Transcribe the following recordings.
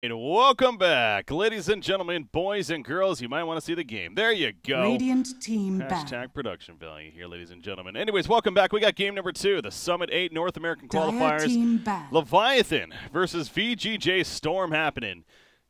And welcome back, ladies and gentlemen, boys and girls. You might want to see the game. There you go. Radiant team Hashtag back. production value here, ladies and gentlemen. Anyways, welcome back. We got game number 2, the Summit 8 North American Qualifiers. Team back. Leviathan versus VGJ.Storm happening.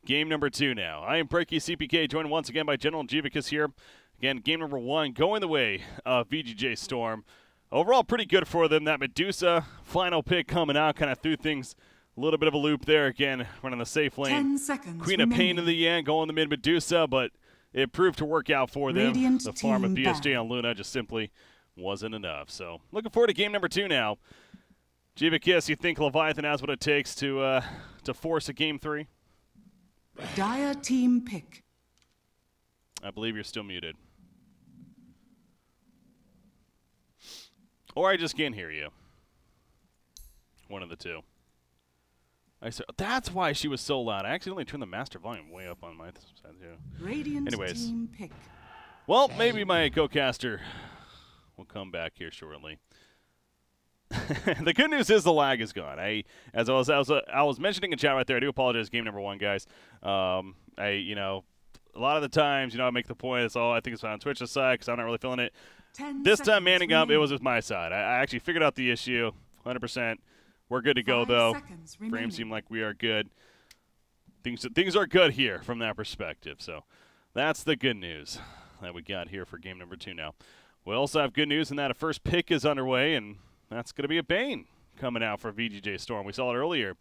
Game number 2 now. I am Breaky CPK, joined once again by General Jivicus here. Again, game number 1 going the way of VGJ.Storm. Overall, pretty good for them. That Medusa final pick coming out kind of threw things a little bit of a loop there. Again, running the safe lane. 10 seconds Queen of Pain in the end, going the mid Medusa, but it proved to work out for them. Radiant The farm of team BSJ back. on Luna just simply wasn't enough. So, looking forward to game number 2 now. Jivicus, you think Leviathan has what it takes to force a game 3? Dire team pick. I believe you're still muted. Or I just can't hear you. One of the two. I said that's why she was so loud. I accidentally turned the master volume way up on my side too. Radiant Anyways. team pick. Well, maybe my co-caster will come back here shortly. The good news is the lag is gone. I was mentioning in chat right there. I do apologize. Game number 1, guys. A lot of the times, I make the point. It's I think it's on Twitch's side because I'm not really feeling it. 10 This time, seconds manning up, it remaining. was with my side. I actually figured out the issue, 100%. We're good to go, 5 though. seconds remaining. Frames seem like we are good. Things are good here from that perspective. So that's the good news that we got here for game number 2 now. We also have good news in that a first pick is underway, and that's going to be a Bane coming out for VGJ.Storm. We saw it earlier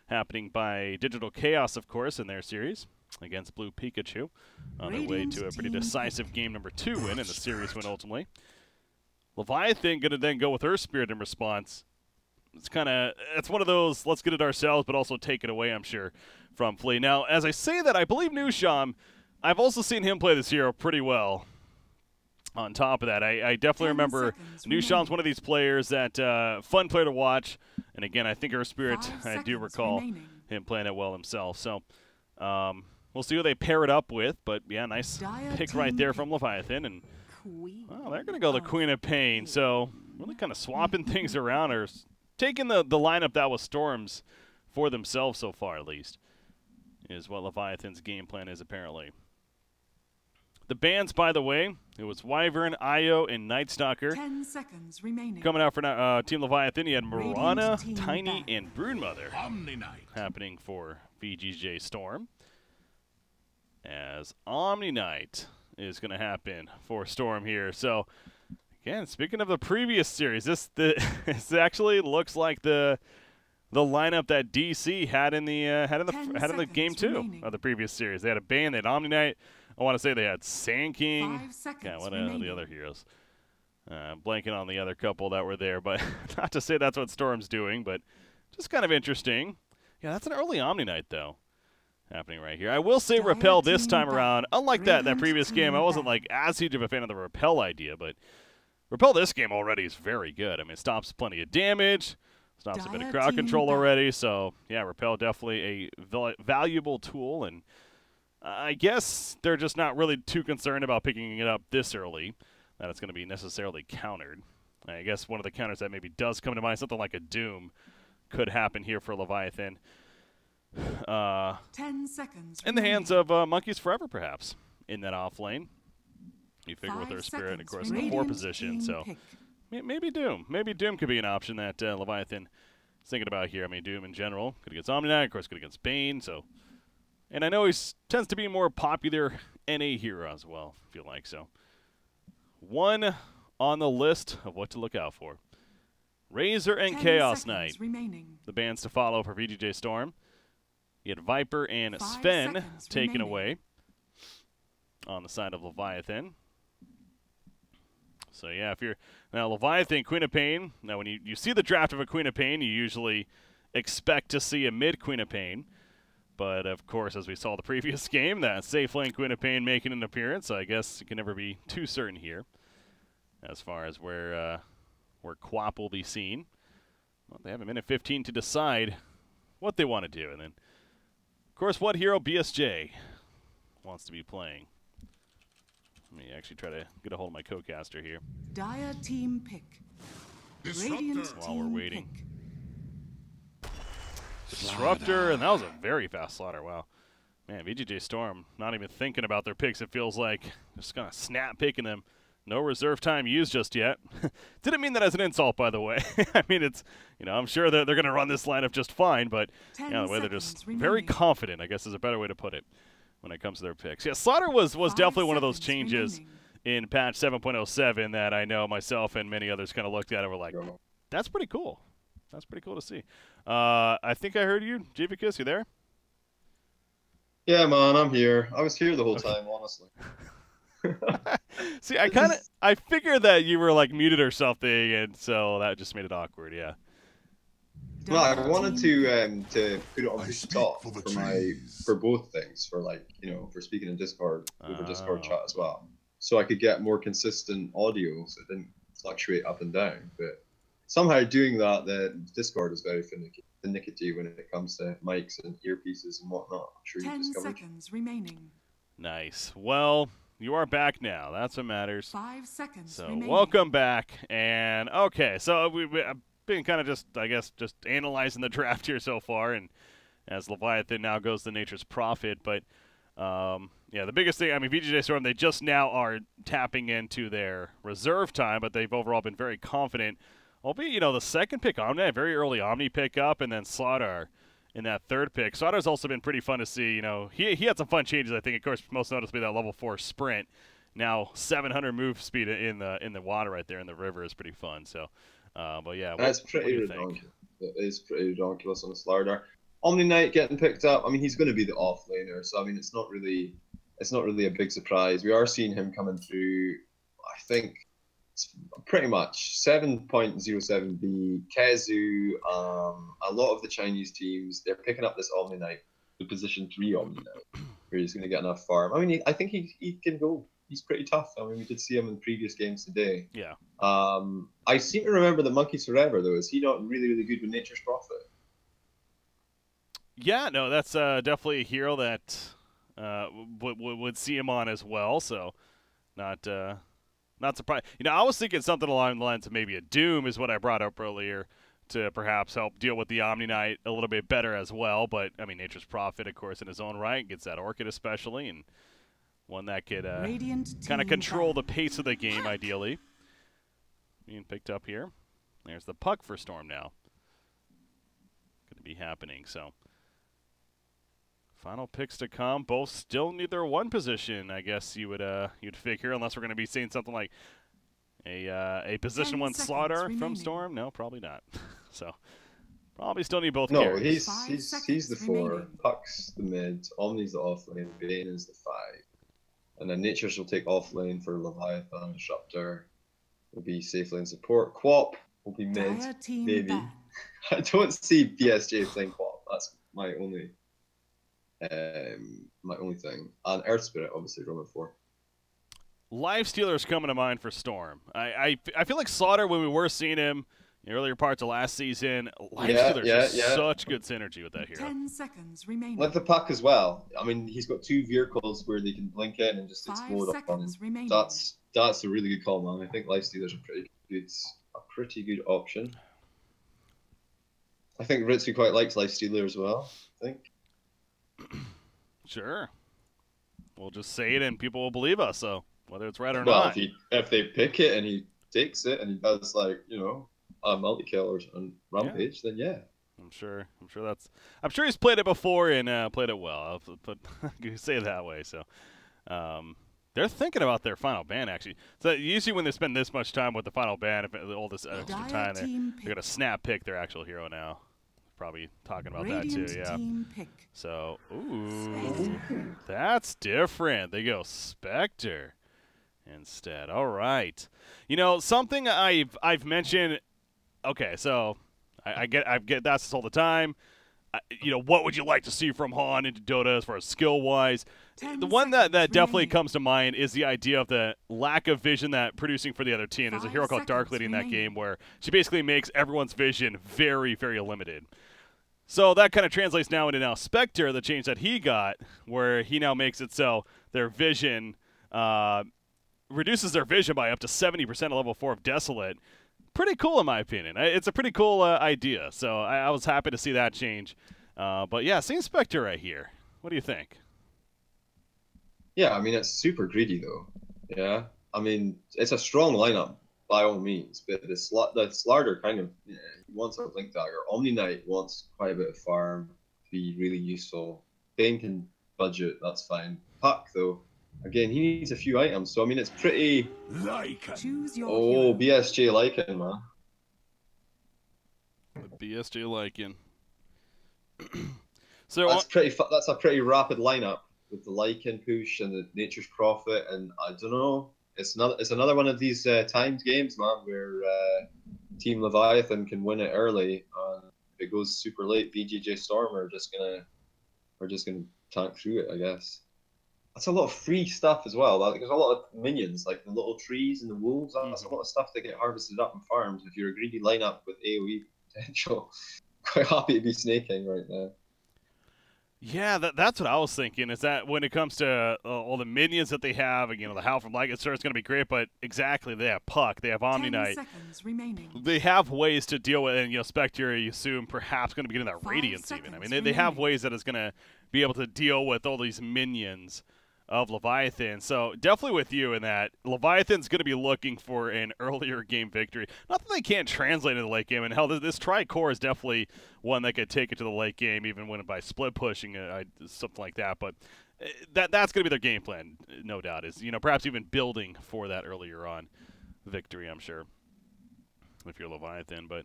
happening by Digital Chaos, of course, in their series against Blue Pikachu on their way to a pretty decisive game number 2 win and the series win ultimately. Leviathan going to then go with her Spirit in response. It's one of those, let's get it ourselves, but also take it away, I'm sure, from Flea. Now, as I say that, I believe Nusham, I've also seen him play this hero pretty well. On top of that, I definitely remember Nusham's one of these players that, fun player to watch. And again, I think her Spirit, I do recall him playing it well himself. So, we'll see who they pair it up with. But, yeah, nice pick right there from Leviathan. And, well, they're going to go the Queen of Pain. So, really kind of swapping things around or taking the lineup that was Storm's for themselves so far, at least, is what Leviathan's game plan is apparently. The bans, by the way, it was Wyvern, Io, and Night Stalker. 10 seconds remaining. Coming out for Team Leviathan, you had Mirana, Radiant team Tiny, back. and Broodmother Omni-Knight. happening for VGJ.Storm. As Omni-Knight is going to happen for Storm here. So, again, speaking of the previous series, this actually looks like the lineup that DC had in the game 2 remaining. of the previous series. They had a Bane, they had Omni-Knight. I want to say they had Sand King. 5 seconds Yeah, what are remaining. the other heroes? Blanking on the other couple that were there, but not to say that's what Storm's doing, but just kind of interesting. Yeah, that's an early Omni-Knight, though, happening right here. I will say Dire Repel this team time back. around. Unlike that Radiant previous game, I team wasn't back. like as huge of a fan of the Repel idea, but Repel this game already is very good. I mean, it stops plenty of damage, stops a bit of Dire crowd team control back. already, so yeah, Repel definitely a valuable tool, and I guess they're just not really too concerned about picking it up this early, that it's going to be necessarily countered. I guess one of the counters that maybe does come to mind, something like a Doom, could happen here for Leviathan. 10 seconds In the remaining. hands of Monkeys Forever, perhaps, in that off lane. You figure with 5 their Spirit, and of course, seconds in the 4 remaining. position, Team so pick. maybe Doom. Maybe Doom could be an option that Leviathan is thinking about here. I mean, Doom in general, good against Omni-Knight, of course, good against Bane, so... And I know he tends to be a more popular NA hero as well, I feel like, so. One on the list of what to look out for. Razor and 10 Chaos seconds Knight, remaining. the bands to follow for VGJ.Storm. You had Viper and 5 Sven seconds taken remaining. away on the side of Leviathan. So yeah, if you're now Leviathan, Queen of Pain. Now when you see the draft of a Queen of Pain, you usually expect to see a mid Queen of Pain. But of course, as we saw the previous game, that safe lane Queen of Pain making an appearance. So I guess you can never be too certain here as far as where Quap will be seen. Well, they have a minute 15 to decide what they want to do, and then of course what hero BSJ wants to be playing. Let me actually try to get a hold of my co-caster here Dire team pick. Disruptor. Radiant while we're team waiting. pick. Disruptor, and that was a very fast slaughter. Wow. Man, VGJ.Storm, not even thinking about their picks, it feels like. Just kind of snap picking them. No reserve time used just yet. Didn't mean that as an insult, by the way. I mean, it's, I'm sure they're going to run this lineup just fine, but the way they're just very confident, I guess is a better way to put it when it comes to their picks. Yeah, slaughter was definitely one of those changes in patch 7.07 that I know myself and many others kind of looked at and were like, that's pretty cool. That's pretty cool to see. I think I heard you. Jivicus, you there? Yeah, man, I'm here. I was here the whole time, honestly. See, I figured that you were like muted or something, and so that just made it awkward. Yeah. Well, I wanted to put it on the top for both things, for for speaking in Discord over Discord chat as well, so I could get more consistent audio, so it didn't fluctuate up and down. But somehow doing that, the Discord is very finicky when it comes to mics and earpieces and whatnot. I'm sure 10 seconds remaining. Nice. Well, you are back now. That's what matters. 5 seconds so remaining. Welcome back. And okay, so we've been kind of just analyzing the draft here so far, and as Leviathan now goes to Nature's Prophet. But yeah, the biggest thing, I mean, VGJ.Storm, they just now are tapping into their reserve time, but they've overall been very confident. Albeit, the second pick, Omni, very early Omni pick up, and then Slaughter in that third pick. Slaughter's also been pretty fun to see. He had some fun changes, I think, of course, most noticeably that level 4 sprint. Now 700 move speed in the water right there in the river is pretty fun. So, but yeah, that's pretty ridiculous. It is pretty ridiculous on the Slaughter. Omni Knight getting picked up. I mean, he's going to be the offlaner, so I mean, it's not really a big surprise. We are seeing him coming through. I think pretty much 7.07B, Kezu, a lot of the Chinese teams, they're picking up this Omni Knight, the position 3 Omni Knight, where he's going to get enough farm. I mean, I think he can go. He's pretty tough. I mean, we did see him in previous games today. Yeah. I seem to remember the Monkey's Forever, though. Is he not really, really good with Nature's Prophet? Yeah, no, that's definitely a hero that would see him on as well, so not surprised. I was thinking something along the lines of maybe a Doom is what I brought up earlier to perhaps help deal with the Omni Knight a little bit better as well. But, I mean, Nature's Prophet, of course, in his own right, gets that Orchid especially, and one that could kind of control the pace of the game, ideally. Being picked up here. There's the puck for Storm now. Going to be happening, so. Final picks to come. Both still need their 1 position, I guess you'd figure, unless we're going to be seeing something like a position 1 Slaughter remaining from Storm. No, probably not. So probably still need both. No, carries. he's the 4. Remaining. Puck's the mid. Omni's the off lane. Bane is the 5. And then Nature's will take off lane for Leviathan. Disruptor will be safe lane support. Quap will be mid. Maybe. I don't see BSJ playing Quap. That's my only thing. And Earth Spirit, obviously, Roman 4. Lifestealer's coming to mind for Storm. I feel like Slaughter, when we were seeing him in earlier parts of last season, Lifestealer's such good synergy with that hero. 10 seconds remaining. With the puck as well. I mean, he's got 2 vehicles where they can blink in and just explode on him. That's a really good call, man. I think Lifestealer's a pretty good option. I think Ritsu quite likes Lifestealer as well, I think. Sure. We'll just say it and people will believe us, so whether it's right or not. Well, if they pick it and he takes it and he does a multi-kill or rampage, then yeah. I'm sure he's played it before and played it well. But say it that way. So they're thinking about their final ban actually. So usually when they spend this much time with the final ban, if all this extra time, they're gonna snap pick their actual hero now. Probably talking about that too, yeah. So, ooh, that's different. They go Spectre instead. All right. Something I've mentioned. Okay, so I get this all the time. What would you like to see from Han into Dota as far as skill-wise? The one that definitely comes to mind is the idea of the lack of vision that producing for the other team. There's a hero called Dark Lady in that game where she basically makes everyone's vision very, very limited. So that kind of translates now into Spectre, the change that he got, where he now makes it so their vision reduces their vision by up to 70% at level 4 of Desolate. Pretty cool in my opinion. It's a pretty cool idea. So I was happy to see that change But yeah, seeing Spectre right here. What do you think? Yeah, I mean, it's super greedy, though. Yeah. I mean, it's a strong lineup by all means, but the Slarder kind of he wants a Blink Dagger. Omni Knight wants quite a bit of farm to be really useful. Bane can budget, that's fine. Puck, though, again, he needs a few items, so I mean, it's pretty. Choose your Oh, hero. BSJ Lycan, man. The BSJ Lycan. So That's a pretty rapid lineup with the Lycan push and the Nature's Prophet, and I don't know. It's another one of these timed games, man, where Team Leviathan can win it early. If it goes super late, VGJ.Storm are just gonna tank through it, I guess. That's a lot of free stuff as well. There's a lot of minions, like the little trees and the wolves. That's a lot of stuff that get harvested up in farms. If you're a greedy lineup with AoE potential, quite happy to be snaking right now. yeah, that's what I was thinking. Is that when it comes to all the minions that they have, and, the Howl from Lycan, sure, it's going to be great. But exactly, they have Puck, they have Omni 10 Knight. seconds remaining. They have ways to deal with it, and Spectre, you assume, perhaps going to be getting that 5 Radiance even. I mean, seconds they have remaining. ways that it's going to be able to deal with all these minions of Leviathan. So definitely with you in that Leviathan's going to be looking for an earlier game victory. Not that they can't translate into the late game, and hell, this Tri-Core is definitely one that could take it to the late game, even when by split pushing something like that. But that's going to be their game plan, no doubt. Is perhaps even building for that earlier on victory. I'm sure if you're Leviathan, but.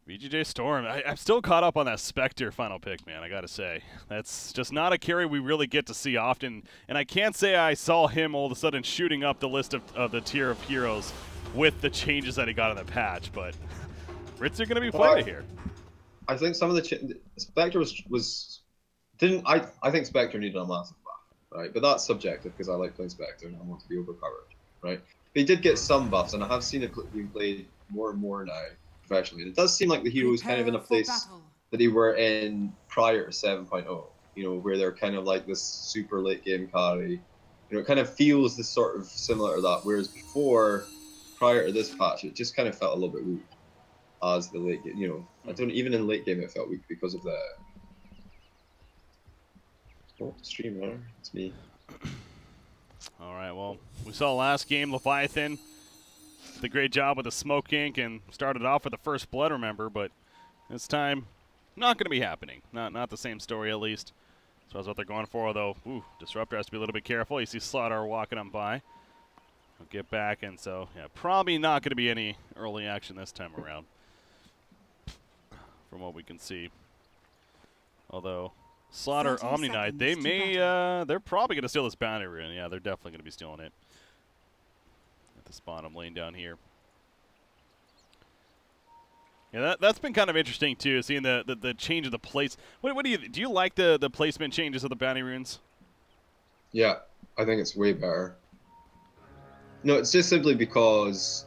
VGJ.Storm. I'm still caught up on that Spectre final pick, man, I gotta say. That's just not a carry we really get to see often, and I can't say I saw him all of a sudden shooting up the list of the tier of heroes with the changes that he got in the patch, but Ritz are going to be playing it here. I think some of the Spectre I think Spectre needed a massive buff, right? But that's subjective because I like playing Spectre and I want to be overpowered, right? But he did get some buffs, and I have seen it being played more and more now. Professionally. And it does seem like the hero is kind of in a place that they were in prior to 7.0, where they're kind of like this super late game carry. It kind of feels this sort of similar to that, whereas before, prior to this patch, it just kind of felt a little bit weak as the late game. Even in late game it felt weak because of the streamer. It's me. All right, well, we saw last game Leviathan did a great job with the Smoke Ink and started off with the first blood, remember, but this time not going to be happening. Not the same story, at least. So that's what they're going for, though. Ooh, Disruptor has to be a little bit careful. You see Slaughter walking on by. He'll get back, and so, yeah, probably not going to be any early action this time around, from what we can see. Although, Slaughter, Omni Knight, they're probably going to steal this bounty rune. Yeah, they're definitely going to be stealing it. This bottom lane down here. Yeah, that's been kind of interesting too, seeing the change of the place. What do you like the placement changes of the bounty runes? Yeah, I think it's way better. No, it's just simply because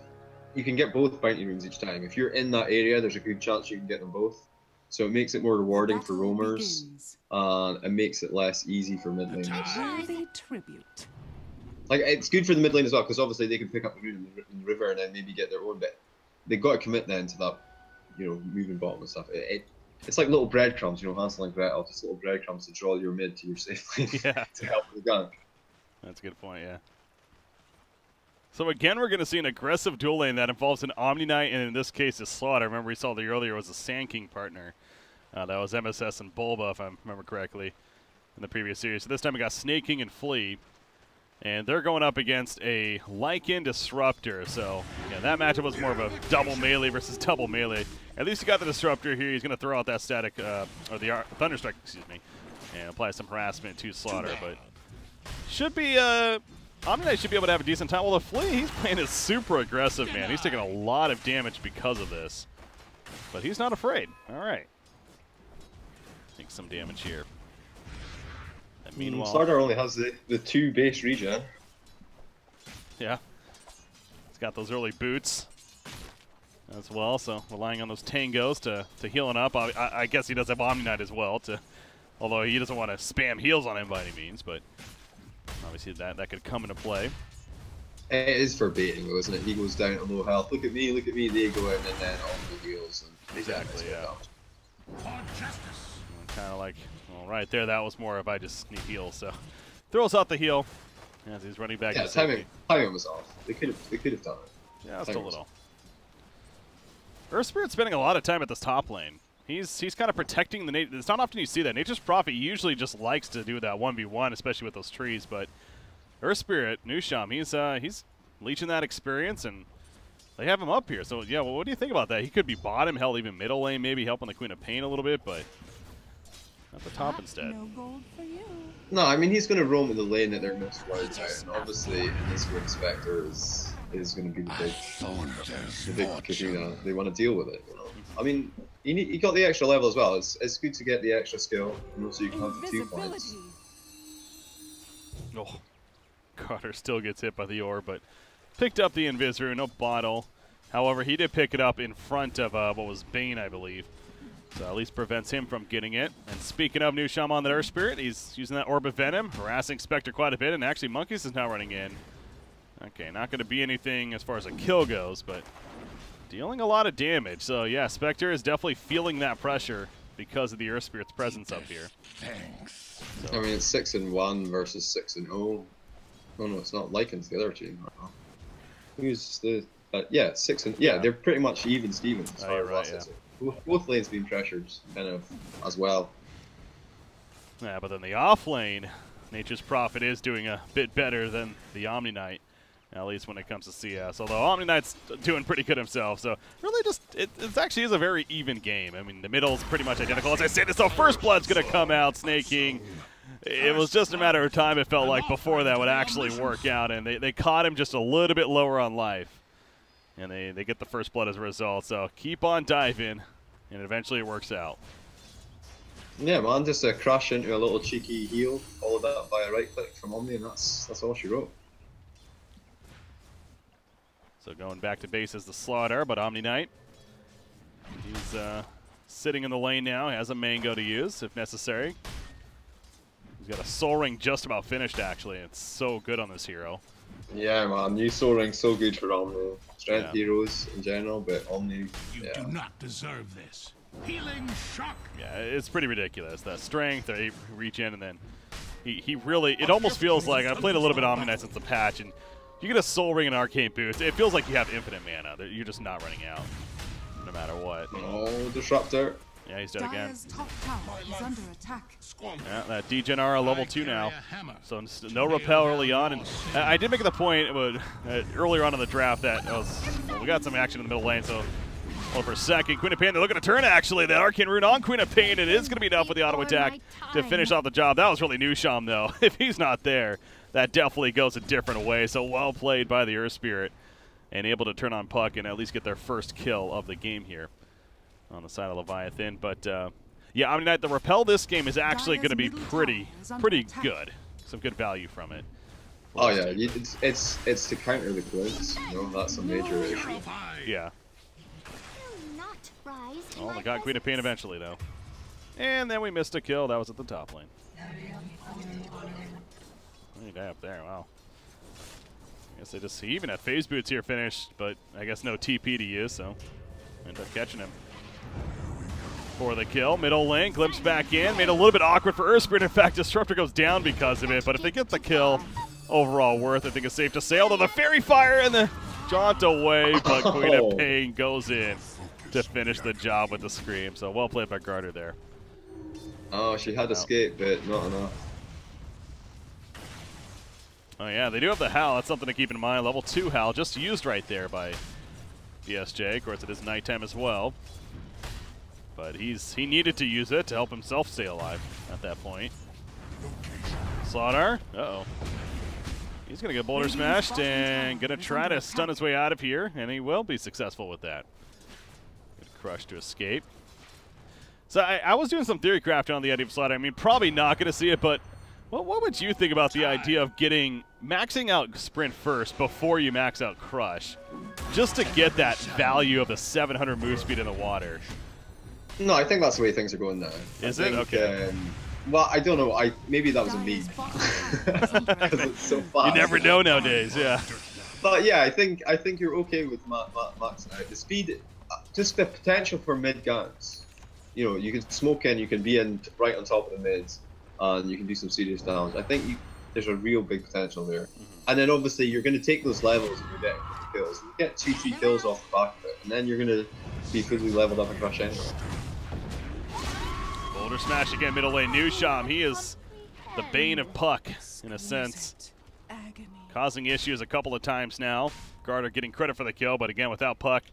you can get both bounty runes each time. If you're in that area, there's a good chance you can get them both. So it makes it more rewarding for roamers, and it makes it less easy for mid laners. Tribute. Like, it's good for the mid lane as well, because obviously they can pick up the rune in the river and then maybe get their own bit. They've got to commit then to that, moving bottom and stuff. It's like little breadcrumbs, Hansel and Gretel, just little breadcrumbs to draw your mid to your safe lane to help with the gank. That's a good point, yeah. So again, we're going to see an aggressive dual lane that involves an Omni Knight, and in this case, a Slaughter. Remember, we saw the earlier was a Sand King partner. That was MSS and Bulba, if I remember correctly, in the previous series. So this time we got Snake King and Flea. And they're going up against a Lycan Disruptor. So, yeah, that matchup was more of a double melee versus double melee. At least he got the Disruptor here. He's going to throw out that static, or the Thunderstrike, excuse me, and apply some harassment to Slaughter. But should be, Omni Knight should be able to have a decent time. Well, the Flea, he's playing is super aggressive, man. He's taking a lot of damage because of this. But he's not afraid. All right. Take some damage here. Meanwhile, Slaughter only has the 2 base regen. Yeah. He's got those early boots as well, so relying on those tangos to heal him up. I guess he does have Omni Knight as well, although he doesn't want to spam heals on him by any means, but obviously that could come into play. It is for baiting, though, isn't it? He goes down to low health. Look at me, they go in, and then all the heals. And exactly, yeah. kind of like, well, right there, that was more if I just need heals. So throws out the heal as he's running back. Yeah, timing was off. They could have done it. Yeah, just a little. Earth Spirit's spending a lot of time at this top lane. He's kind of protecting the It's not often you see that. Nature's Prophet usually just likes to do that 1v1, especially with those trees. But Earth Spirit, Nusham, he's leeching that experience, and they have him up here. So yeah, well, what do you think about that? He could be bottom, hell, even middle lane, maybe helping the Queen of Pain a little bit, but at the top instead. No gold for you. No, I mean he's going to roam in the lane that they're most worried about, and obviously in this game, Spectre is going to be the big Kahuna. They want to deal with it. You know? I mean, he got the extra level as well. It's good to get the extra skill, and also you can have the 2 points. Oh, Carter still gets hit by the orb, but picked up the Invis-Rune, no bottle. However, he did pick it up in front of what was Bane, I believe. So at least prevents him from getting it. And speaking of Nusham on the Earth Spirit, he's using that Orb of Venom, harassing Spectre quite a bit, and actually Monkeys is now running in. Okay, not going to be anything as far as a kill goes, but dealing a lot of damage. So yeah, Spectre is definitely feeling that pressure because of the Earth Spirit's presence up here. Thanks. So. I mean, it's 6-1 versus 6-0. Oh no, it's not Lycan's the other team. Who's the? Yeah, 6 yeah, they're pretty much even Stevens as far as last season. Both lanes being pressured, kind of, as well. Yeah, but then the off lane, Nature's Prophet is doing a bit better than the Omni Knight, at least when it comes to CS. Although Omni Knight's doing pretty good himself, so really just, it actually is a very even game. I mean, the middle's pretty much identical. As I say this, so First Blood's going to come out, Snake King. It was just a matter of time, it felt like, before that would actually work out, and they caught him just a little bit lower on life. And they get the First Blood as a result, so keep on diving, and eventually it works out. Yeah, man, just a crash into a little cheeky heal, followed up by a right click from Omni, and that's all she wrote. So going back to base is the Slaughter, but Omni Knight, he's sitting in the lane now, has a Mango to use if necessary. He's got a Soul Ring just about finished, actually. It's so good on this hero. Yeah, man, new Soul Ring so good for Omni. Strength heroes in general, but Omni, You do not deserve this. Healing shock. Yeah, it's pretty ridiculous. The strength, they reach in, and then he really, it almost feels like, I played a little bit of Omni Knight since the patch, and you get a Soul Ring and Arcane Boost, it feels like you have infinite mana. You're just not running out, no matter what. Oh, Disruptor. Yeah, he's dead again. Top tower is under attack. Yeah, that Degenerate level 2 now. So no repel early on. And I did make the point earlier on in the draft that we got some action in the middle lane. So hold for a second. Queen of Pain, they're looking to turn actually. That Arcane Rune on Queen of Pain. It is going to be enough with the auto attack to finish off the job. That was really Nusham though. If he's not there, that definitely goes a different way. So well played by the Earth Spirit and able to turn on Puck and at least get their first kill of the game here on the side of Leviathan. But yeah, Omni Knight, the repel this game is actually going to be pretty good. Some good value from it. Oh yeah, it's to counter the clouds. You know, that's a major issue. Yeah. Oh, they got Queen of Pain eventually though. And then we missed a kill. That was at the top lane. Any guy up there, wow. I guess they just, he even had Phase Boots here finished, but I guess no TP to use, so end up catching him. For the kill, middle lane, glimpse back in, made a little bit awkward for Earth Spirit. In fact, Disruptor goes down because of it, but if they get the kill, overall worth, I think it's safe to say. Although the Fairy Fire and the jaunt away, but Queen of Pain goes in to finish the job with the Scream. So well played by Garter there. Oh, she had escape, but not enough. Oh yeah, they do have the Howl. That's something to keep in mind. Level 2 Howl just used right there by BSJ. Of course, it is nighttime as well. But he needed to use it to help himself stay alive at that point. Slaughter, uh-oh. He's going to get boulder smashed and going to try to stun his way out of here, and he will be successful with that. Good crush to escape. So I was doing some theory crafting on the idea of Slaughter. I mean, probably not going to see it, but what would you think about the idea of maxing out Sprint first before you max out Crush, just to get that value of the 700 move speed in the water? No, I think that's the way things are going now. Is it? Okay. Well, I don't know. Maybe that was a meme. Because it's so fast. You never know nowadays, yeah. But yeah, I think you're okay with maxing out. The speed, just the potential for mid ganks you know, you can smoke in, you can be in right on top of the mids, and you can do some serious damage. I think there's a real big potential there. And then obviously you're going to take those levels and you're getting kills. You get 2-3 kills off the back of it, and then you're going to be fully leveled up and crush anyway. Boulder smash again, middle lane. Newsham, he is the bane of Puck, in a sense. Causing issues a couple of times now. Garter getting credit for the kill, but again, without Puck,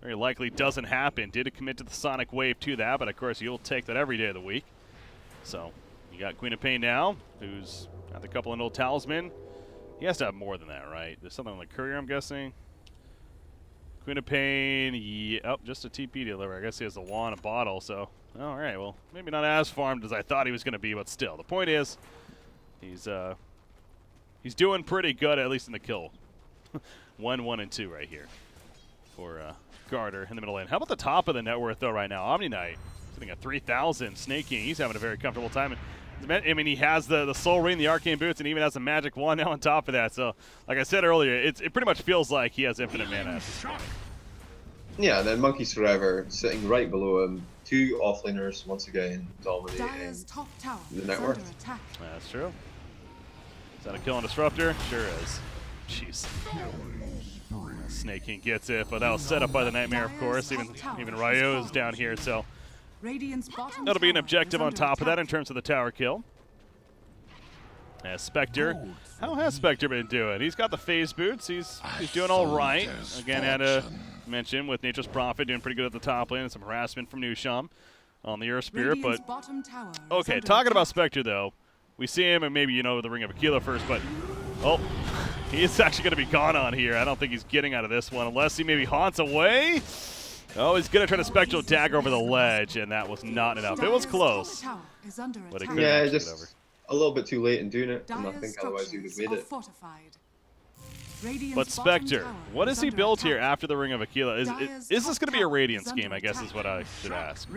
very likely doesn't happen. Did commit to the Sonic Wave to that, but of course you'll take that every day of the week. So, you got Queen of Pain now, who's got the couple of old talisman. He has to have more than that, right? There's something like Courier, I'm guessing. Queen of Pain, yeah, oh, just a TP deliver. I guess he has the wand, a bottle, so, all right, well, maybe not as farmed as I thought he was going to be, but still. The point is, he's doing pretty good, at least in the kill. 1, 1, and 2 right here for Garter in the middle lane. How about the top of the net worth, though, right now? Omni Knight sitting at 3,000. Snake King, he's having a very comfortable time. I mean, he has the Soul Ring, the Arcane Boots, and even has a Magic Wand now on top of that. So, like I said earlier, it pretty much feels like he has infinite mana at this point. Yeah, and then Monkeys Forever sitting right below him. 2 offlaners once again dominating the net worth. That's true. Is that a kill on Disruptor? Sure is. Jeez. Snake King gets it, but that was set up by the Nightmare, of course. Even Ryo is down here, so that'll be an objective on top of that in terms of the tower kill. As Spectre, how has Spectre been doing? He's got the phase boots. He's doing all right. Again, had to mention with Nature's Prophet doing pretty good at the top lane and some harassment from Newsham on the Earth Spirit. But okay, talking about Spectre though, we see him and maybe the Ring of Aquila first, but oh. He is actually going to be gone on here. I don't think he's getting out of this one unless he maybe haunts away. Oh, he's going to try to Spectral Dagger over the ledge, and that was not enough. It was close, but it couldn't yeah, just get over. A little bit too late in doing it, and I think otherwise he would have made it. But Spectre, what has he built here after the Ring of Aquila? Is this going to be a Radiance game, I guess is what I should ask.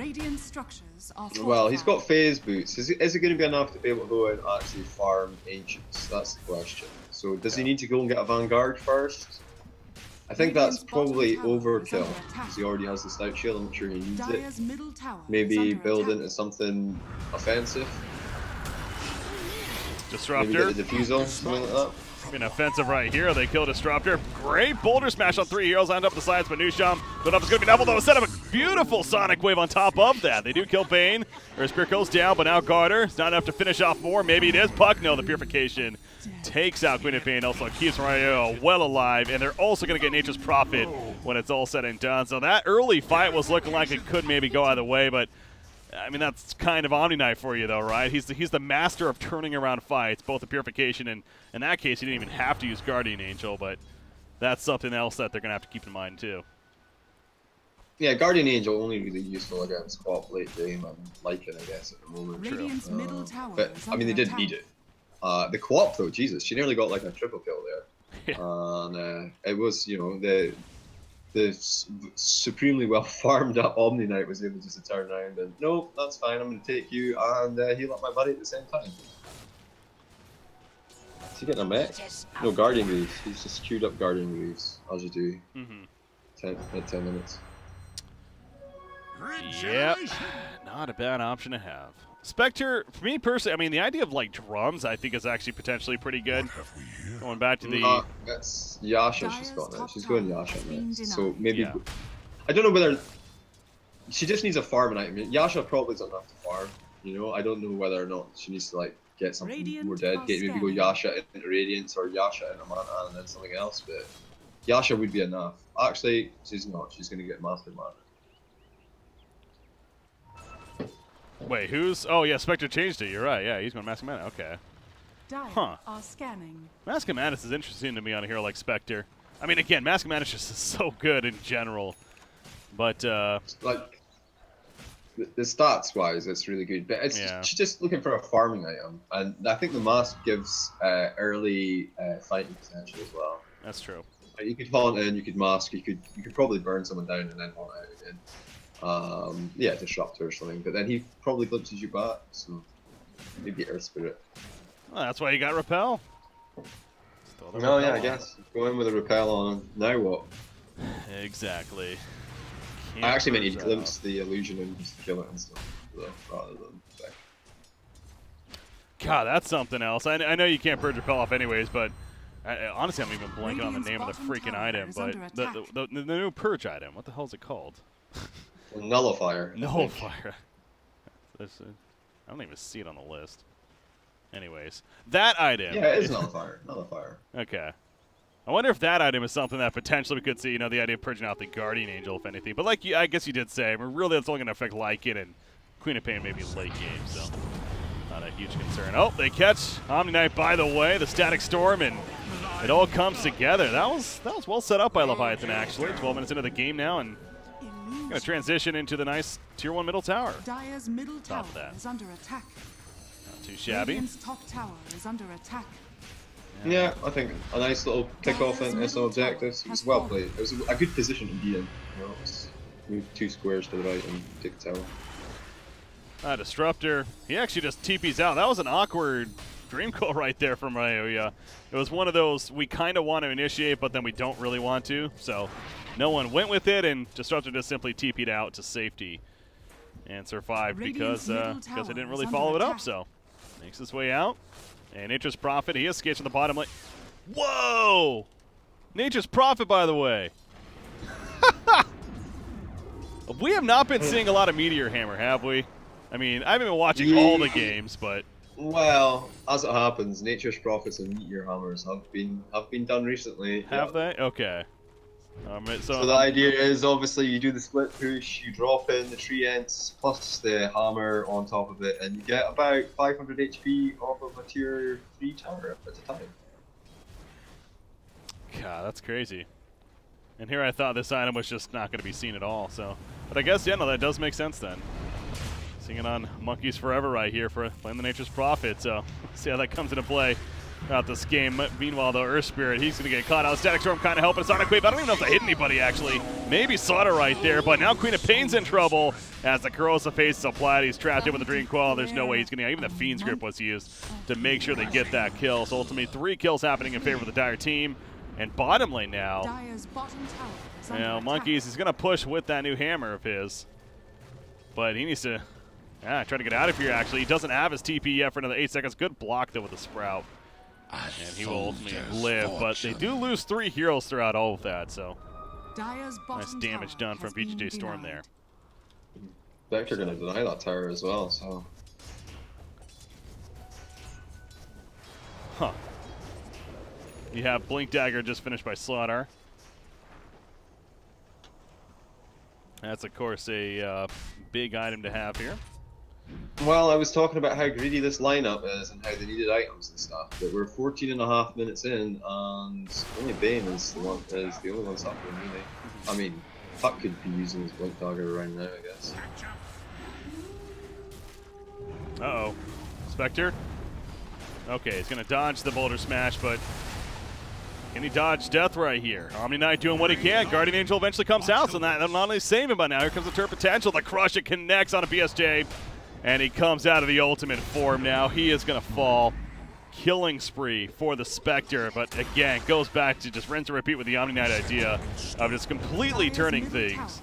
Well, he's got phase boots. Is it going to be enough to be able to go and actually farm Ancients? That's the question. So does he need to go and get a Vanguard first? I think that's probably overkill, because he already has the Stout Shield. I'm not sure he needs it. Maybe build into something offensive. Disruptor. Maybe get a Diffusal, something like that. An offensive right here. They kill Disruptor. Great Boulder Smash on 3 heroes. Lined up the sides, but Newsham built up is going to be double, though. Set up a beautiful Sonic Wave on top of that. They do kill Bane. Their Spirit goes down, but now Garter. It's not enough to finish off more. Maybe it is. Puck, no, the Purification takes out Queen of Pain. Also keeps Ryo well alive, and they're also going to get Nature's Prophet when it's all said and done. So that early fight was looking like it could maybe go either way, but I mean, that's kind of Omni Knight for you, though, right? He's the master of turning around fights, both the Purification and, in that case, he didn't even have to use Guardian Angel, but that's something else that they're going to have to keep in mind, too. Yeah, Guardian Angel only really useful against Co-op late game and Lycan, I guess, at the moment. But, I mean, they didn't need it. The Co-op, though, Jesus, she nearly got, like, a triple kill there. Yeah. And it was, the supremely well farmed up Omni Knight was able just to turn around and no, that's fine, I'm going to take you and heal up my buddy at the same time. Is he getting a mech? No, Guardian Greaves. He's just queued up Guardian Greaves, as you do. 10 minutes. Yep, not a bad option to have. Spectre, for me personally, I mean, the idea of like drums, I think is actually potentially pretty good. Going back to the. That's Yasha she's got now. She's going Yasha next. So maybe. Yeah. I don't know whether. She just needs a farm item. Yasha probably doesn't have to farm. I don't know whether or not she needs to like get something more dead. Maybe go Yasha into Radiance or Yasha into Mana and then something else. But Yasha would be enough. Actually, she's not. She's going to get Master Mana. Wait, who's? Oh yeah, Spectre changed it. You're right. Yeah, he's going Mask of Mana. Okay. Huh. Mask of Madness is interesting to me on a hero like Spectre. I mean, again, Mask of Madness is so good in general, but like the stats wise, it's really good. But she's just looking for a farming item, and I think the mask gives early fighting potential as well. That's true. You could haunt in, you could mask, you could probably burn someone down and then haunt out again. Yeah, Disruptor or something, but then he probably glimpses you back, so maybe Earth Spirit. Well, that's why you got Repel. Oh yeah, I guess. Go in with a Repel on. Now what? Exactly. I actually meant he Hampers glimpsed the illusion and just kill it and stuff, though, rather than back. God, that's something else. I know you can't purge repel off anyways, but honestly, I'm even blanking on the name of the freaking item. But the new purge item, what the hell is it called? Nullifier. Nullifier. I don't even see it on the list. Anyways, that item. Yeah, it is Nullifier. Nullifier. Okay. I wonder if that item is something that potentially we could see, you know, the idea of purging out the Guardian Angel, if anything. But like I guess you did say, really that's only going to affect Lycan and Queen of Pain maybe late game, so not a huge concern. Oh, they catch Omni Knight by the way, the Static Storm, and it all comes together. That was well set up by Leviathan, actually. 12 minutes into the game now, and going to transition into the nice Tier 1 middle tower. Dire's middle tower is under attack. Not too shabby. Radiant's top tower is under attack. Yeah, I think a nice little kickoff into some objectives. It was well played. It was a good position to be in. You know, move 2 squares to the right and take the tower. Disruptor, he actually just TP's out. That was an awkward dream call right there from Ryoya. It was one of those we kind of want to initiate, but then we don't really want to. So no one went with it, and Disruptor just simply TP'd out to safety and survived because I didn't really follow it up. So makes his way out. And Nature's Prophet, he escapes from the bottom lane. Whoa! Nature's Prophet, by the way. We have not been seeing a lot of Meteor Hammer, have we? I mean, I haven't been watching all the games, but... Well, as it happens, Nature's Prophets and Meteor Hammers have been done recently. Have they? Okay. So the idea is, obviously, you do the split push, you drop in the tree ents plus the hammer on top of it, and you get about 500 HP off of a tier 3 tower at a time. God, that's crazy. And here I thought this item was just not going to be seen at all, so... But I guess, yeah, no, that does make sense then. Seeing it on Monkeys Forever right here for playing the Nature's Prophet, so see how that comes into play throughout this game. Meanwhile, the Earth Spirit, he's going to get caught out. Static Storm kind of helping Sonic Wave. I don't even know if they hit anybody, actually. Maybe Slaughter right there, but now Queen of Pain's in trouble as the Corrosive faces a Plaid. He's trapped in with the Dream Coil. There's no way he's going to... Even the Fiend's Grip was used to make sure they get that kill. So ultimately, 3 kills happening in favor of the Dire team. And bottom lane now, you know, Monkeys is going to push with that new hammer of his. But he needs to try to get out of here, actually. He doesn't have his TP yet for another 8 seconds. Good block, though, with the Sprout. And he will ultimately live. But they do lose 3 heroes throughout all of that, so nice damage done from VGJ.Storm there. They're actually going to deny that tower as well, so... Huh. You have Blink Dagger just finished by Slaughter. That's, of course, a big item to have here. Well, I was talking about how greedy this lineup is and how they needed items and stuff, but we're 14.5 minutes in, and only Bane is the only one suffering, really. I mean, Puck could be using his Blink Dagger right now, I guess. Uh-oh. Spectre? Okay, he's going to dodge the Boulder Smash, but can he dodge death right here? Omni Knight doing what he can. Guardian Angel eventually comes out, so that'll not only save him, but now here comes the turn potential. The Crush, it connects on a BSJ, and he comes out of the ultimate form now. He is going to fall. Killing spree for the Spectre, but again, goes back to just rinse and repeat with the Omni Knight idea of just completely turning things.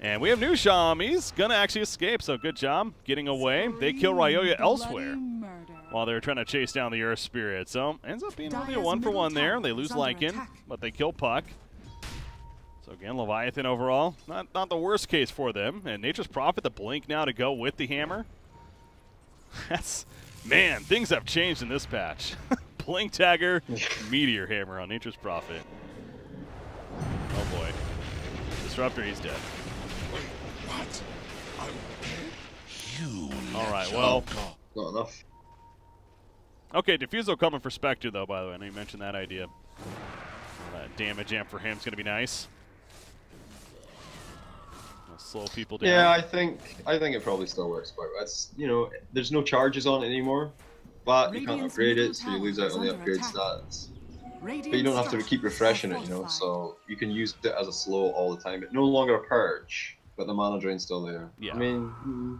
And we have new Sham. He's going to actually escape, so good job getting away. They kill Ryoya elsewhere while they're trying to chase down the Earth Spirit. So ends up being really a 1-for-1 there. They lose Lycan, but they kill Puck. So again, Leviathan overall, not the worst case for them. And Nature's Prophet, the Blink now to go with the hammer. Man, things have changed in this patch. Blink Dagger, Meteor Hammer on Nature's Prophet. Oh boy. Disruptor, he's dead. What? You Alright, well. Not enough. Okay, Diffusal coming for Spectre, though, by the way. I know you mentioned that idea. Damage amp for him is going to be nice. I'll slow people down. Yeah, I think it probably still works quite well. It's, you know, there's no charges on it anymore, but you can't upgrade it, so you lose out on the upgrade stats. But you don't have to keep refreshing it, you know, so you can use it as a slow all the time. It's no longer a purge, but the mana drain's still there. Yeah. I mean,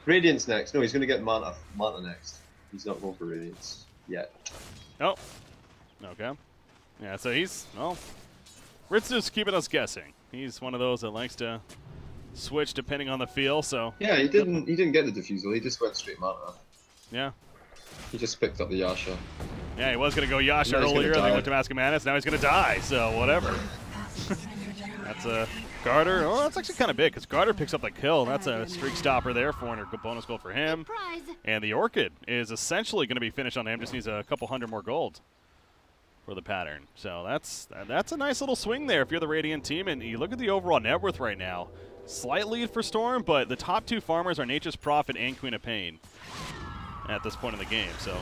Radiant's next. No, he's going to get mana next. He's not going for Radiance yet. Oh. Okay. Yeah, so he's, well, Ritsu's keeping us guessing. He's one of those that likes to switch depending on the feel, so... Yeah, he didn't get the defusal, he just went straight mana. Yeah. He just picked up the Yasha. Yeah, he was going to go Yasha earlier, then he went to Mask of Madness, now he's going to die, so whatever. That's a Garter. Oh, that's actually kind of big, because Garter picks up the kill. That's a streak stopper there, 400 bonus gold for him. And the Orchid is essentially going to be finished on him, just needs a couple hundred more gold for the pattern. So that's a nice little swing there if you're the Radiant team, and you look at the overall net worth right now. Slight lead for Storm, but the top two farmers are Nature's Prophet and Queen of Pain at this point in the game, so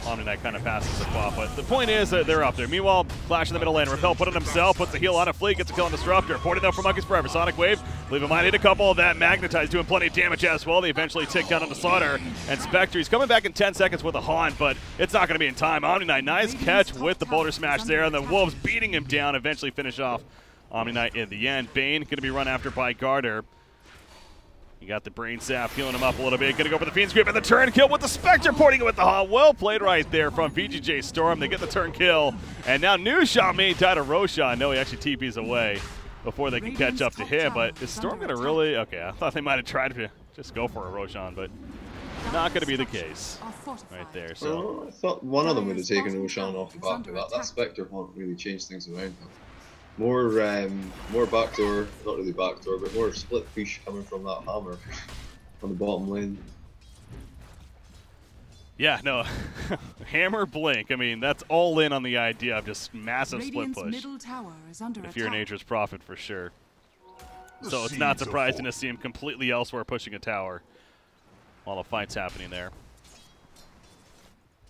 Omni-Knight kind of passes the ball. But the point is that they're up there. Meanwhile, Flash in the middle lane. Repel put it himself, puts the heal on a Fleet, gets a kill on Disruptor. Ported though for Monkeys Forever. Sonic Wave, leave in mind, hit a couple of that. Magnetize doing plenty of damage as well. They eventually tick down onto Slaughter. And Spectre, he's coming back in 10 seconds with a Haunt, but it's not going to be in time. Omni-Knight, nice catch with the Boulder Smash there, and the Wolves beating him down, eventually finish off Omni-Knight in the end. Bane going to be run after by Garter. You got the Brain Sap healing him up a little bit. Gonna go for the Fiend's Grip and the turn kill with the Spectre, porting it with the Haunt. Well played right there from VGJ.Storm. They get the turn kill. And now new shot may die to Roshan. No, he actually TPs away before they can catch up to him. But is Storm gonna really? Okay, I thought they might have tried to just go for a Roshan, but not gonna be the case right there. So I thought one of them would have taken Roshan off the back of that. That Spectre won't really change things around. More backdoor, not really backdoor, but more split push coming from that hammer on the bottom lane. Yeah, no, hammer blink. I mean, that's all in on the idea of just massive split push. Middle tower is under if you're attack. Nature's Prophet for sure. So it's not surprising to see him completely elsewhere pushing a tower while a fight's happening there.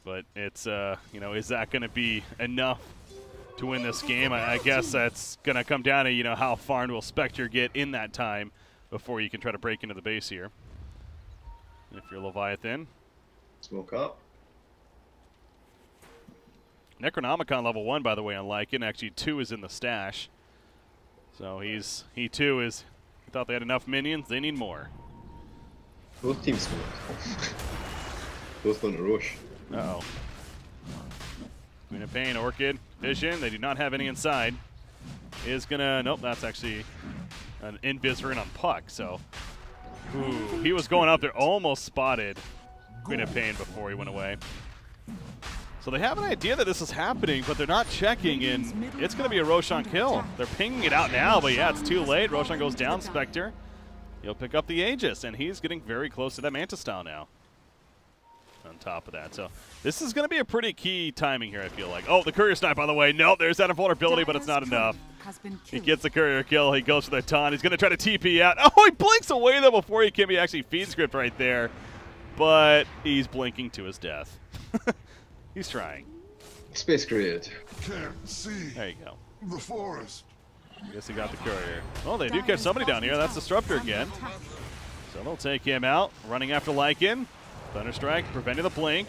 But it's, you know, is that going to be enough to win this game? I guess that's going to come down to, you know, how far will Spectre get in that time before you can try to break into the base here. If you're Leviathan. Smoke up. Necronomicon level 1, by the way, on Lycan. Actually, 2 is in the stash. So he too is, he thought they had enough minions. They need more. Both teams smoked. Both going to Roche. Uh-oh. Queen of Pain, Orchid, Vision, they do not have any inside. Is gonna, nope, that's actually an Invis on Puck, so. Ooh, he was going up there, almost spotted Queen of Pain before he went away. So they have an idea that this is happening, but they're not checking, and it's gonna be a Roshan kill. They're pinging it out now, but yeah, it's too late. Roshan goes down, Spectre. He'll pick up the Aegis, and he's getting very close to that Manta style now. On top of that, so this is going to be a pretty key timing here, I feel like. Oh, the courier snipe, by the way. Nope, there's that invulnerability, but it's not enough. He gets the courier kill. He goes for the taunt. He's going to try to TP out. Oh, he blinks away, though, before he can be actually feed script right there. But he's blinking to his death. He's trying. Space Grid. Can't see There you go. the forest. I guess he got the courier. Well, they do catch somebody down here. That's Disruptor again. So they'll take him out. Running after Lycan. Thunderstrike, preventing the blink.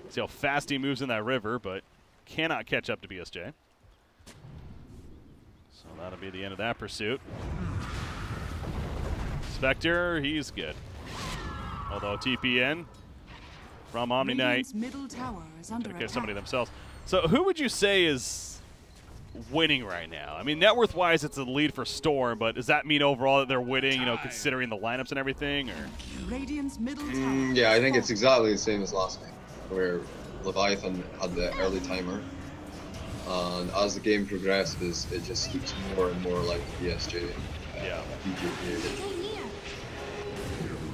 See how fast he moves in that river, but cannot catch up to BSJ. So that'll be the end of that pursuit. Spectre, he's good. Although TPN from Omni-Knight. Middle tower is under Okay, attack. somebody themselves. So who would you say is winning right now? I mean, net worth wise, it's a lead for Storm, but does that mean overall that they're winning, you know, considering the lineups and everything? Or Radiant's middle tower. Yeah, I think it's exactly the same as last game, where Leviathan had the early timer, and as the game progresses, it just keeps more and more like BSJ. Yeah. VGJ.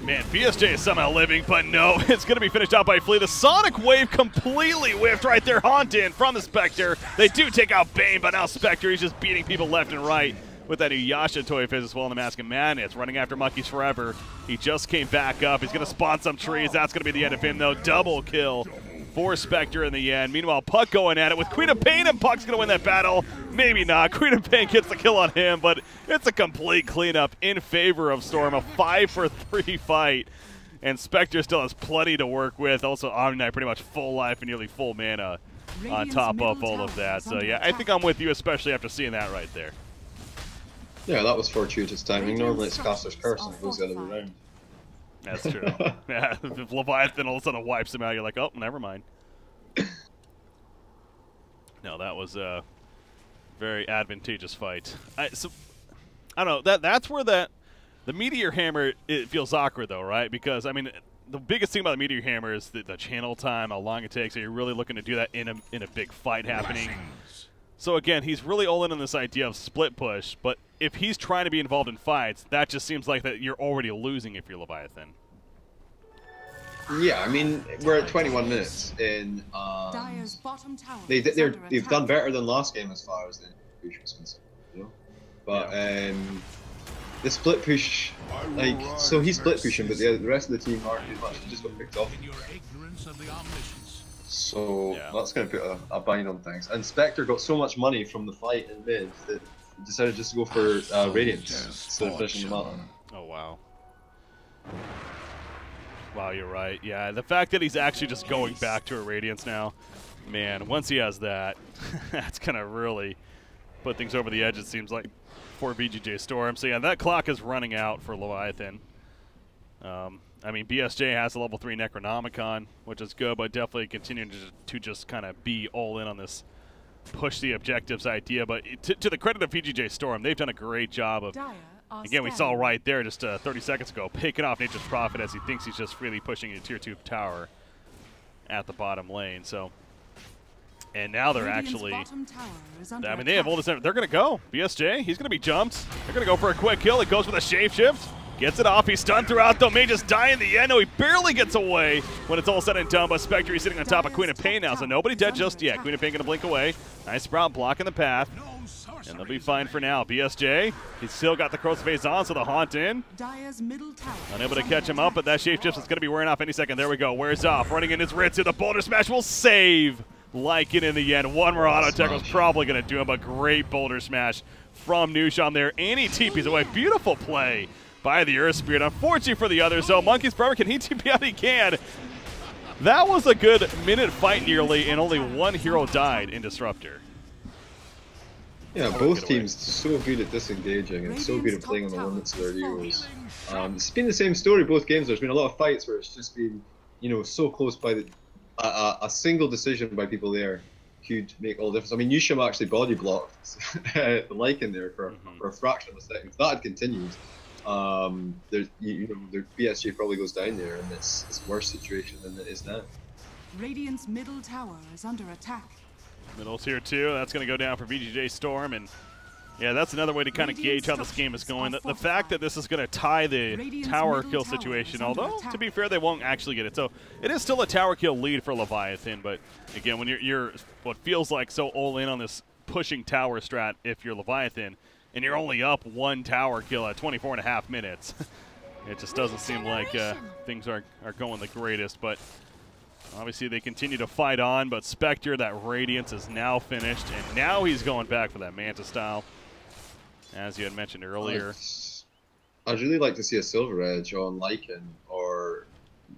Man, BSJ is somehow living, but no, it's going to be finished out by Flea. The Sonic Wave completely whiffed right there. Haunt in from the Spectre. They do take out Bane, but now Spectre, he's just beating people left and right with that new Yasha toy phase as well in the Mask of Madness. Running after Monkeys Forever. He just came back up. He's going to spawn some trees. That's going to be the end of him, though. Double kill for Spectre in the end. Meanwhile, Puck going at it with Queen of Pain, and Puck's going to win that battle. Maybe not. Queen of Pain gets the kill on him, but it's a complete cleanup in favor of Storm. A 5-for-3 fight, and Spectre still has plenty to work with. Also, Omni-Knight pretty much full life and nearly full mana on top of all of that. So, yeah, I think I'm with you, especially after seeing that right there. Yeah, that was fortuitous timing. Normally it's Caster's Curse and it goes the other way around. That's true. Yeah, if Leviathan all of a sudden wipes him out, you're like, oh, never mind. No, that was Very advantageous fight. I don't know. That's where the Meteor Hammer, it feels awkward though, right? Because I mean, the biggest thing about the Meteor Hammer is the channel time, how long it takes. So you're really looking to do that in a big fight happening. So again, he's really all in on this idea of split push. But if he's trying to be involved in fights, that just seems like that you're already losing if you're Leviathan. Yeah, I mean, we're at 21 minutes in. Dire's bottom tower They've is under done attack. better than last game as far as the push was concerned, you know. But the split push, like, so he's split pushing, but the rest of the team aren't too much. They just got picked off. In your ignorance of the omniscience. So Yeah. that's going to put a bind on things. And Spectre got so much money from the fight in mid that he decided just to go for Radiance instead of finishing them out. Oh, wow. Wow, you're right. Yeah, the fact that he's actually just going back to a Radiance now, man, once he has that, that's going to really put things over the edge, it seems like, for VGJ.Storm. So, yeah, that clock is running out for Leviathan. I mean, BSJ has a level 3 Necronomicon, which is good, but definitely continuing to just kind of be all in on this push the objectives idea. But to the credit of VGJ.Storm, they've done a great job of, Dire are again, we saw scanning. right there just 30 seconds ago, picking off Nature's Prophet as he thinks he's just freely pushing a tier 2 tower at the bottom lane. So, and now they're Radiant's actually, bottom tower is under I mean, they have all attack. this, they're going to go. BSJ, he's going to be jumped. They're going to go for a quick kill. It goes with a shapeshift. Gets it off. He's stunned throughout, though. May just die in the end. No, he barely gets away when it's all said and done. But Spectre, he's sitting on top of Queen of Pain now, so nobody dead just yet. Queen of Pain going to blink away. Nice Sprout blocking the path. No And sorcery. they'll be fine for now. BSJ, he's still got the cross phase on, so the haunt in. Dire's middle tower Unable is to catch under him up, but that attack. shapeshift is going to be wearing off any second. There we go. Wears off. Running in his Ritsu. The Boulder Smash will save Lycan in the end. One more auto tech was probably going to do him, but great Boulder Smash from Nusham there. And he TPs away. Beautiful play by the Earth Spirit. Unfortunately for the others, though. Monkey's forever. Can he TP out? He can. That was a good minute fight nearly, and only one hero died in Disruptor. Yeah, Get both away. teams so good at disengaging and so good at Radiant's playing on the top limits of tower their is heroes. falling. It's been the same story both games. There's been a lot of fights where it's just been, you know, so close by the a single decision by people there could make all the difference. I mean, Yusham actually body blocked the Lycan there for a fraction of a second. If that had continued, there's you know, the BSG probably goes down there, and it's a worse situation than it is now. Radiant's middle tower is under attack. Middle tier 2, that's going to go down for VGJ.Storm, and yeah, that's another way to kind of gauge how this game is going. The fact that this is going to tie the tower kill situation, although, to be fair, they won't actually get it. So it is still a tower kill lead for Leviathan, but again, when you're what feels like so all in on this pushing tower strat if you're Leviathan, and you're only up one tower kill at 24.5 minutes, it just doesn't seem like things are going the greatest, but obviously they continue to fight on, but Spectre, that Radiance is now finished, and now he's going back for that Manta style, as you had mentioned earlier. I'd really like to see a Silver Edge on Lycan or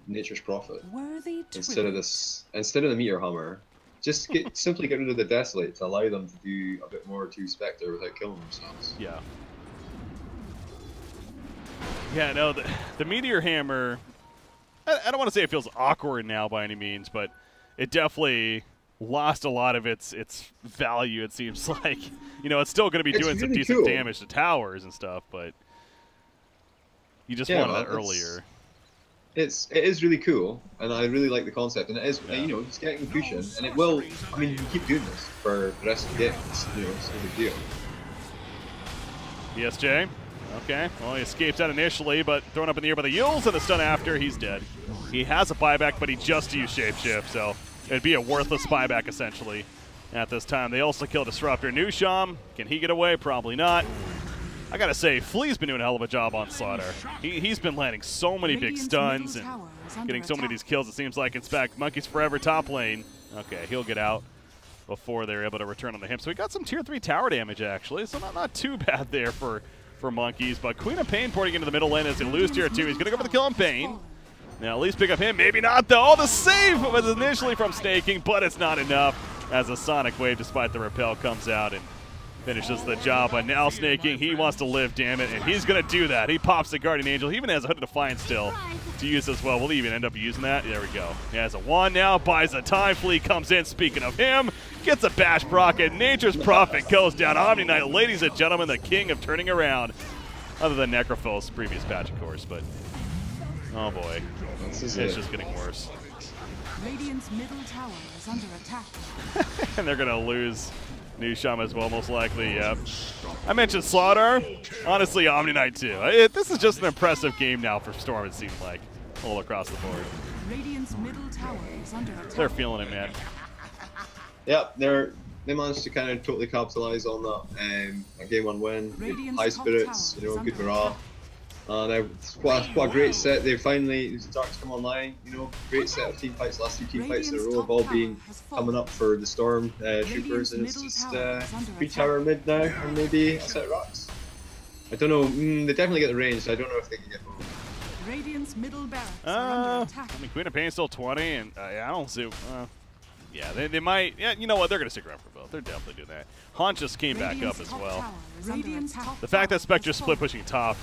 Nature's Prophet Worthy instead of the Meteor Hammer. Just simply get rid of the Desolate to allow them to do a bit more to Spectre without killing themselves. Yeah. Yeah, no, the Meteor Hammer, I don't want to say it feels awkward now by any means, but it definitely lost a lot of its value, it seems like. You know, it's still going to be It's doing some really decent cool. damage to towers and stuff, but you just Yeah, wanted that it's- earlier. It is really cool, and I really like the concept, and it is, Yeah. you know, it's getting pushing, and it will, I mean, you keep doing this for the rest of the game, it's, you know, it's no big deal. BSJ, okay, well, he escapes out initially, but thrown up in the air by the Yules, and the stun after, he's dead. He has a buyback, but he just used Shapeshift, so it'd be a worthless buyback, essentially, at this time. They also kill Disruptor. Nusham, can he get away? Probably not. I gotta say, Flea's been doing a hell of a job on Slaughter. He's been landing so many big Radiant's stuns middle and tower is under getting so many of attack. these kills, it seems like. In fact, Monkey's forever top lane. Okay, he'll get out before they're able to return on the him. So we got some tier 3 tower damage, actually, so not too bad there for Monkeys. But Queen of Pain porting into the middle lane as they lose tier 2. He's gonna go for the kill on Pain. Now at least pick up him, maybe not though. Oh, the save was initially from Snaking, but it's not enough as a Sonic Wave, despite the repel, comes out and finishes the job. But now Snake King, he wants to live, damn it, and he's going to do that. He pops the Guardian Angel. He even has a Hooded Defiance still to use as well. Will he even end up using that? There we go. He has a wand now, buys the time. Flea comes in, speaking of him, gets a bash procket. Nature's Prophet goes down. Omni Knight, ladies and gentlemen, the king of turning around. Other than Necrophil's previous patch, of course, but oh boy, it's just getting worse. Radiant's middle tower is under attack. And they're going to lose Nusham as well, most likely, yeah. I mentioned Slaughter. Honestly, Omni Knight too. This is just an impressive game now for Storm, it seems like, all across the board. Radiant's middle tower is under attack. They're feeling it, man. Yep, they managed to kind of totally capitalize on that. A game one win, high spirits, you know, good morale. What a great set. They finally start to come online. You know, great set of team fights. Last 2 team fights in a row have all been coming up for the Storm Troopers, and it's just 3 tower mid now, and maybe a set of rocks. I don't know. They definitely get the range. I don't know if they can get both. Radiant's middle barracks are under attack. I mean, Queen of Pain's still 20, and I don't see. Yeah, they might. Yeah, you know what? They're going to stick around for both. They're definitely doing that. Haunt just came back up as well. The fact that Spectre's split pushing top,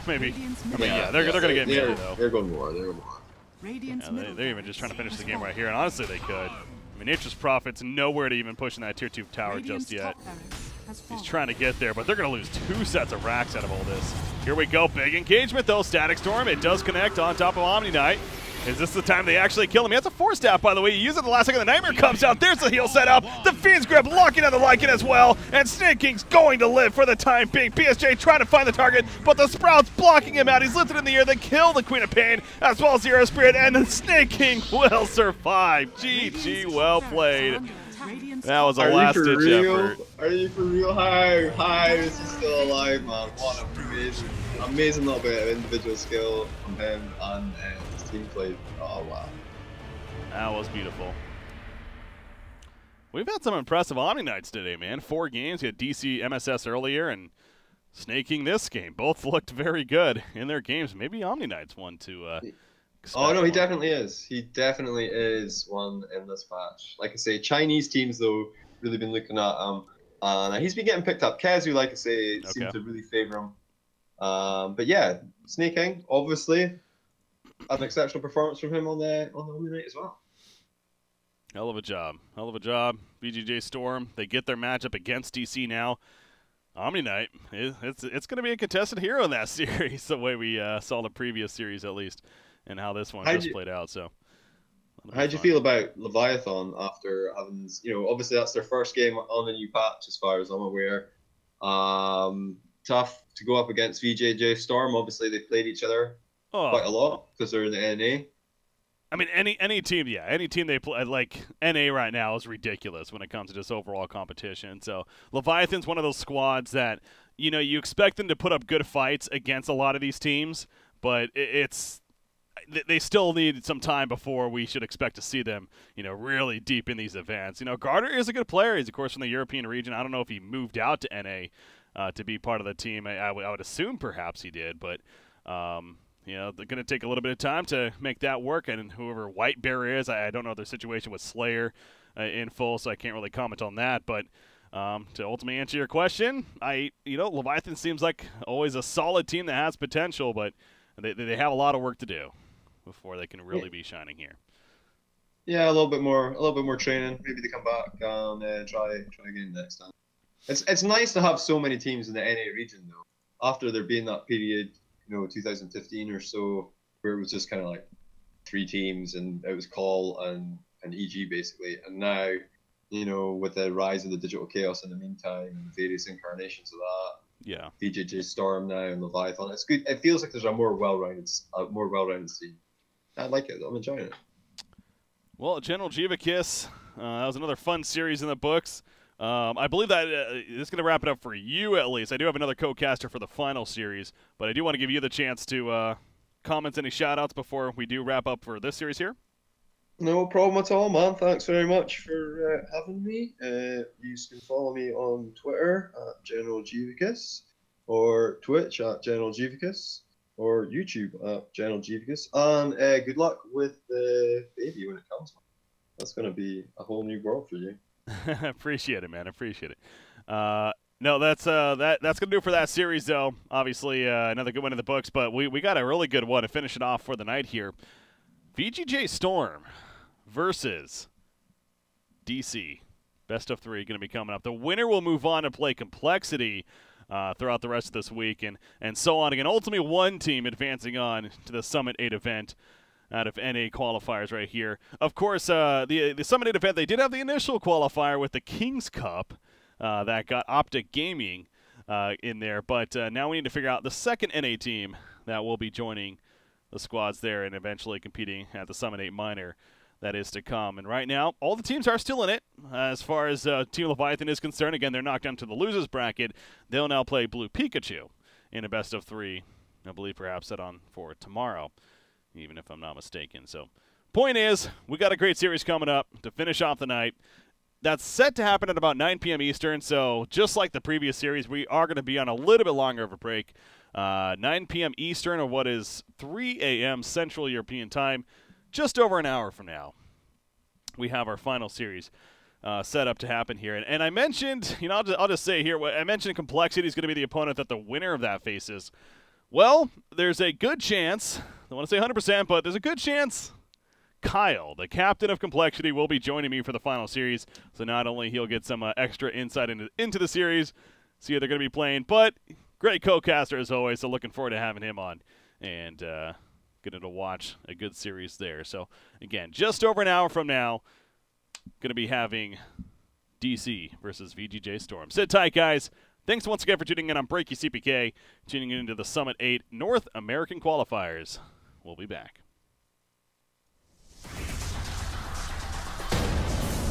maybe. I mean, yeah, they're going to get married, though. They're going more. They're going more. Yeah, they're even just trying to finish the game right here, and honestly, they could. I mean, Nature's Prophet's nowhere to even push in that tier 2 tower just yet. He's trying to get there, but they're going to lose 2 sets of racks out of all this. Here we go. Big engagement, though. Static Storm. It does connect on top of Omni Knight. Is this the time they actually kill him? He has a 4-staff, by the way. He used it the last second. The Nightmare comes out. There's the heal set up. The Fiend's Grip locking on the Lycan as well. And Snake King's going to live for the time being. BSJ trying to find the target, but the Sprout's blocking him out. He's lifted in the air. They kill the Queen of Pain, as well as Zero Spirit, and the Snake King will survive. GG, well played. That was a last-ditch effort. Are you for real? Hi, this is still alive, man. What an amazing little bit of individual skill from him and his team play. Oh, wow. That was beautiful. We've had some impressive Omni Knights today, man. 4 games. We had DC MSS earlier and Snake King this game. Both looked very good in their games. Maybe Omni Knights one to oh, no, he definitely is. He definitely is one in this patch. Like I say, Chinese teams, though, really been looking at him. And he's been getting picked up. Kezu, like I say, seemed to really favor him. But yeah, Snake King, obviously, an exceptional performance from him on the Omni Knight as well. Hell of a job. Hell of a job. VGJ.Storm, they get their matchup against DC now. Omni Knight, it's going to be a contested hero in that series, the way we saw the previous series at least, and how this one just played out. So, how'd you feel about Leviathan after having, you know, obviously that's their first game on the new patch as far as I'm aware. Tough to go up against VGJ.Storm. Obviously they played each other quite a lot because they're in the NA. I mean, any team, yeah, any team they play, like NA right now is ridiculous when it comes to just overall competition. So Leviathan's one of those squads that, you know, you expect them to put up good fights against a lot of these teams, but they still need some time before we should expect to see them, you know, really deep in these events. You know, Garter is a good player. He's, of course, from the European region. I don't know if he moved out to NA to be part of the team. I would assume perhaps he did, but you know, they're going to take a little bit of time to make that work. And whoever White Bear is, I don't know their situation with Slayer in full, so I can't really comment on that. But to ultimately answer your question, you know, Leviathan seems like always a solid team that has potential, but they have a lot of work to do before they can really be shining here. Yeah, a little bit more training. Maybe they come back and try again next time. It's nice to have so many teams in the NA region though. After there being that period, you know, 2015 or so, where it was just kind of like 3 teams and it was Call and EG basically, and now, you know, with the rise of the digital chaos in the meantime and the various incarnations of that, yeah, VGJ.Storm now and Leviathan, it's good. It feels like there's a more well-rounded team. I like it. I'm enjoying it. Well, General Jivakis, that was another fun series in the books. I believe that this is going to wrap it up for you, at least. I do have another co-caster for the final series, but I do want to give you the chance to comment any shout-outs before we do wrap up for this series here. No problem at all, man. Thanks very much for having me. You can follow me on Twitter at General Jivakis, or Twitch at General Jivakis, or YouTube at General Jivakis. And good luck with the baby when it comes. That's going to be a whole new world for you. Appreciate it, man. Appreciate it. No, that's gonna do it for that series, though. Obviously, another good one in the books, but we got a really good one to finish it off for the night here. VGJ.Storm versus DC. Best of 3 going to be coming up. The winner will move on to play Complexity throughout the rest of this week, and so on again. Ultimately, one team advancing on to the Summit 8 event out of NA qualifiers right here. Of course, the Summit 8 event, they did have the initial qualifier with the King's Cup that got Optic Gaming in there, but now we need to figure out the second NA team that will be joining the squads there and eventually competing at the Summit 8 Minor that is to come. And right now, all the teams are still in it. As far as Team Leviathan is concerned, again, they're knocked down to the losers bracket. They'll now play Blue Pikachu in a best of 3. I believe perhaps set on for tomorrow, even if I'm not mistaken. So, point is, we got a great series coming up to finish off the night. That's set to happen at about 9 p.m. Eastern, so just like the previous series, we are going to be on a little bit longer of a break. 9 p.m. Eastern, or what is 3 a.m. Central European Time, just over an hour from now. We have our final series set up to happen here. And I mentioned, I'll just say here, I mentioned Complexity is going to be the opponent that the winner of that faces. Well, there's a good chance, I don't want to say 100%, but there's a good chance Kyle, the captain of Complexity, will be joining me for the final series. So not only he'll get some extra insight into the series, see how they're going to be playing, but great co-caster as always, so looking forward to having him on and getting to watch a good series there. So again, just over an hour from now, going to be having DC versus VGJ.Storm. Sit tight, guys. Thanks once again for tuning in on Breaky CPK, tuning in into the Summit 8 North American Qualifiers. We'll be back.